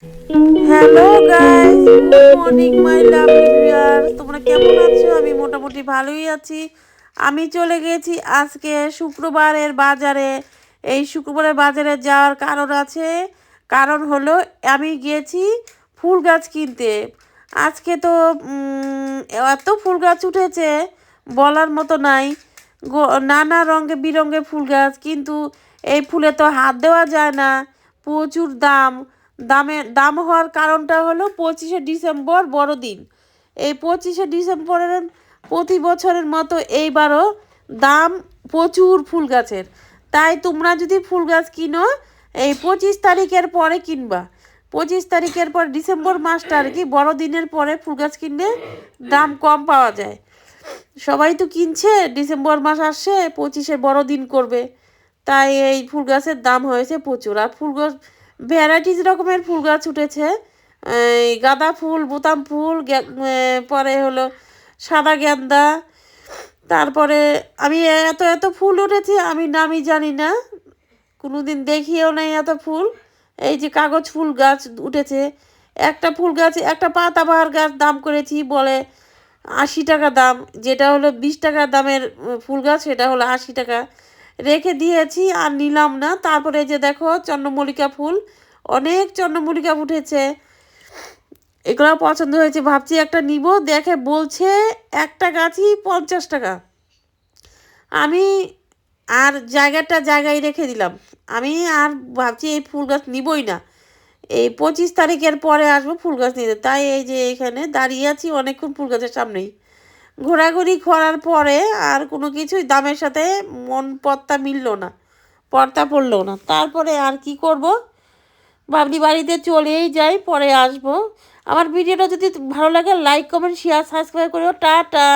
Hello guys, good morning my lovely viewers. তোমরা কেমন আছো? আমি মোটামুটি ভালোই আছি। আমি চলে গেছি আজকে শুক্রবারের বাজারে। এই শুক্রবারের বাজারে যাওয়ার কারণ আছে। কারণ হলো আমি গিয়েছি ফুল গাছ কিনতে। আজকে তো এত ফুল গাছ উঠেছে বলার মতো নাই। নানা রঙে বিরঙে ফুল গাছ, কিন্তু এই ফুলে তো হাত দেওয়া যায় না, প্রচুর দাম। দাম হওয়ার কারণটা হলো 25শে ডিসেম্বর বড়দিন। এই 25শে ডিসেম্বরের প্রতি বছরের মতো এইবারও দাম প্রচুর ফুল গাছের। তাই তোমরা যদি ফুল গাছ কিনো, এই 25 তারিখের পরে কিনবা। 25 তারিখের পর ডিসেম্বর মাসটা আর কি, বড়দিনের পরে ফুল গাছ কিনলে দাম কম পাওয়া যায়। সবাই তো কিনছে, ডিসেম্বর মাস আসছে, 25-এ বড়দিন করবে, তাই এই ফুল গাছের দাম হয়েছে প্রচুর। আর ফুল গাছ ভ্যারাইটিস রকমের ফুল গাছ উঠেছে। এই গাঁদা ফুল, বোতাম ফুল, পরে হলো সাদা গেন্দা। তারপরে আমি এত এত ফুল উঠেছে, আমি নামই জানি না, কোনোদিন দেখিও নাই এত ফুল। এই যে কাগজ ফুল গাছ উঠেছে। একটা ফুল গাছ, একটা পাতাবাহার গাছ দাম করেছি বলে 80 টাকা দাম। যেটা হলো 20 টাকা দামের ফুল গাছ, সেটা হলো 80 টাকা। রেখে দিয়েছি আর নিলাম না। তারপরে এই যে দেখো চন্দ্রমল্লিকা ফুল, অনেক চন্দ্রমল্লিকা উঠেছে। এগুলো পছন্দ হয়েছে, ভাবছি একটা নিব। দেখে বলছে একটা গাছই 50 টাকা। আমি আর জায়গায় রেখে দিলাম। আমি আর ভাবছি এই ফুল গাছ নিবই না। এই 25 তারিখের পরে আসবো ফুল গাছ নিতে। তাই এই যে এখানে দাঁড়িয়ে আছি অনেকক্ষণ ফুল গাছের সামনেই। ঘোরাঘুরি করার পরে আর কোনো কিছুই দামের সাথে মন পড়তা পড়লো না। তারপরে আর কি করব, ভাবলি বাড়িতে চলেই যাই, পরে আসবো। আমার ভিডিওটা যদি ভালো লাগে লাইক কমেন্ট শেয়ার সাবস্ক্রাইব করিও। টাটা।